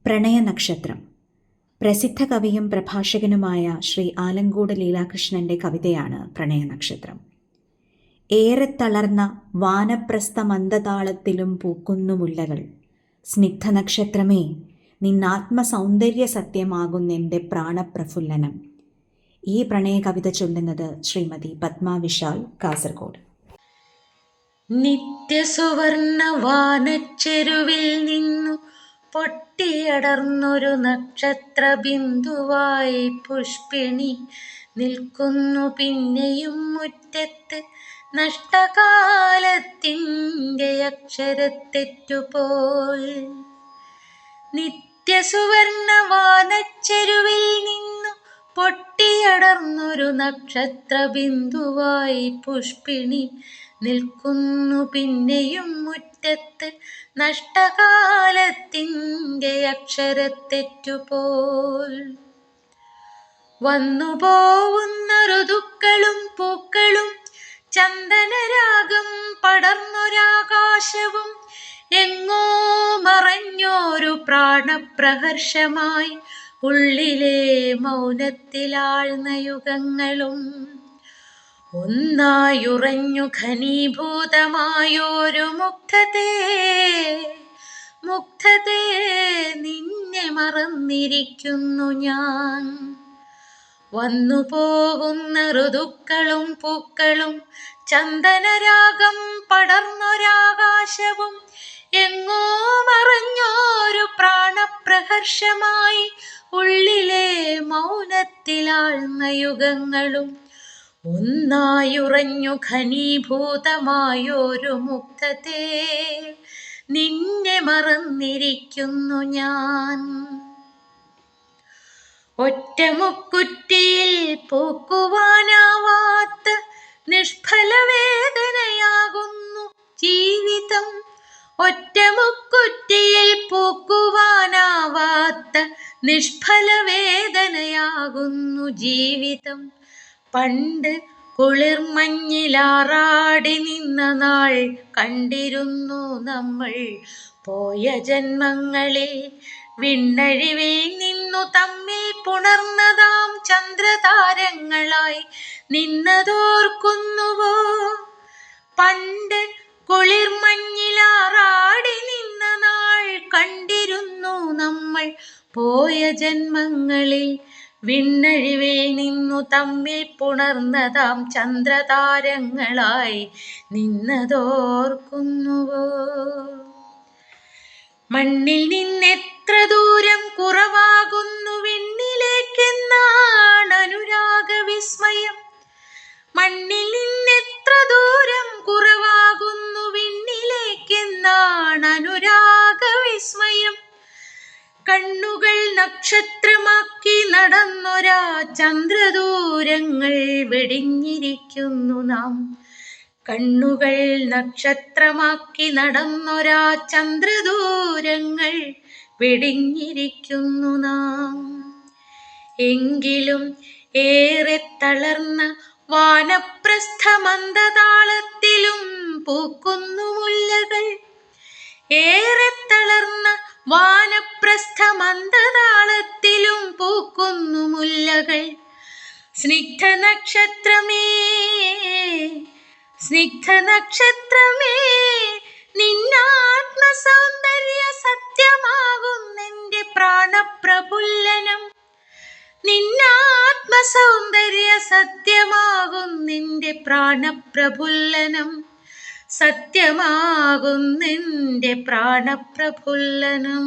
പ്രണയനക്ഷത്രം. പ്രസിദ്ധ കവിയും പ്രഭാഷകനുമായ ശ്രീ ആലങ്കോട് ലീലാകൃഷ്ണന്റെ കവിതയാണ് പ്രണയനക്ഷത്രം. ഏറെ തളർന്ന വാനപ്രസ്ഥ മന്ദതാളത്തിലും പൂക്കുന്നു മുല്ലകൾ. സ്നിഗ്ധനക്ഷത്രമേ, നിന്നാത്മസൗന്ദര്യ സത്യമാകുന്നെൻ്റെ പ്രാണപ്രഫുല്ലനം. ഈ പ്രണയ കവിത ചൊല്ലുന്നത് ശ്രീമതി പത്മ വിശാൽ, കാസർഗോഡ്. നിത്യസുവർണ വാനച്ചെരുവിൽ നിന്നു പൊട്ടിയടർന്നൊരു നക്ഷത്ര ബിന്ദുവായി പുഷ്പിണി നിൽക്കുന്നു പിന്നെയും മുറ്റത്ത്, നഷ്ടകാലത്തിൻ്റെ അക്ഷരത്തെറ്റുപോൽ. നിത്യസുവർണ വാനച്ചെരുവിൽ നിന്നു പൊട്ടിയടർന്നൊരു നക്ഷത്ര ബിന്ദുവായി പുഷ്പിണി നിൽക്കുന്നു പിന്നെയും മുറ്റത്ത്, നഷ്ടകാലത്തിൻ്റെ അക്ഷരത്തെറ്റുപോൽ. വന്നുപോവുന്ന ഋതുക്കളും പൂക്കളും ചന്ദനരാഗം പടർന്നൊരാകാശവും, എങ്ങോ മറഞ്ഞോരു പ്രാണപ്രഹർഷമായി ഉള്ളിലെ മൗനത്തിലാഴ്ന്ന യുഗങ്ങളും. ഒന്നായുറഞ്ഞു ഘനീഭൂതമായോരു മുഗ്ധതേ നിന്നെ മറന്നിരിക്കുന്നു ഞാൻ. വന്നു പോകുന്ന ഋതുക്കളും പൂക്കളും ചന്ദനരാഗം പടർന്നൊരാകാശവും, എങ്ങോ മറഞ്ഞോരു പ്രാണപ്രഹർഷമായി ഉള്ളിലെ മൗനത്തിലാഴ്ന്ന യുഗങ്ങളും. ഒന്നായുറഞ്ഞു ഘനീഭൂതമായോരു മുഗ്ധതേ നിന്നെ മറന്നിരിക്കുന്നു ഞാൻ. ഒറ്റമുക്കുറ്റിയിൽ പൂക്കുവാനാവാത്ത നിഷ്ഫല വേദനയാകുന്നു ജീവിതം. ഒറ്റമുക്കുറ്റിയിൽ പൂക്കുവാനാവാത്ത നിഷ്ഫല വേദനയാകുന്നു ജീവിതം. പണ്ട് കുളിർമഞ്ഞിലാറാടി നിന്ന നാൾ കണ്ടിരുന്നു നമ്മൾ. പോയ ജന്മങ്ങളിൽ വിണ്ണഴിവിൽ നിന്നു തമ്മിൽ പുണർന്നതാം ചന്ദ്രതാരങ്ങളായി നിന്നതോർക്കുന്നുവോ? പണ്ട് കുളിർമഞ്ഞിലാറാടി നിന്ന നാൾ കണ്ടിരുന്നു നമ്മൾ. പോയ ജന്മങ്ങളിൽ വിണ്ണഴിവിൽ നിന്നു തമ്മിൽ പുണർന്നതാം ചന്ദ്രതാരങ്ങളായി നിന്നതോർക്കുന്നുവോ? മണ്ണിൽ നിന്നെത്ര ദൂരം കുറവാകുന്നു വിണ്ണിലേക്കെന്നാണ് അനുരാഗവിസ്മയം. മണ്ണിൽ നിന്നെത്ര ദൂരം കുറവാകുന്നു വിണ്ണിലേക്കെന്നാണ് അനുരാഗവിസ്മയം. കണ്ണുകൾ നക്ഷത്രമാക്കി നടന്നൊരാ ചന്ദ്രദൂരങ്ങൾ വെടിഞ്ഞിരിക്കുന്നു നാം. കണ്ണുകൾ നക്ഷത്രമാക്കി നടന്നൊരാ ചന്ദ്രദൂരങ്ങൾ വെടിഞ്ഞിരിക്കുന്നു നാം. എങ്കിലും ഏറെ തളർന്ന വാനപ്രസ്ഥ മന്ദതാളത്തിലും പൂക്കുന്നു മുല്ലകൾ. ഏറെ തളർന്ന വാനപ്രസ്ഥ മന്ദതാളത്തിലും പൂക്കുന്നു മുല്ലകൾ. സ്നിഗ്ധനക്ഷത്രമേ, സ്നിഗ്ധനക്ഷത്രമേ, നിന്നാത്മസൗന്ദര്യ സത്യമാകുന്നെൻ്റെ പ്രാണപ്രഫുല്ലനം. നിന്നാത്മസൗന്ദര്യ സത്യമാകുന്നെൻ്റെ പ്രാണപ്രഫുല്ലനം. സത്യമാകുന്നെൻ്റെ പ്രാണപ്രഫുല്ലനം.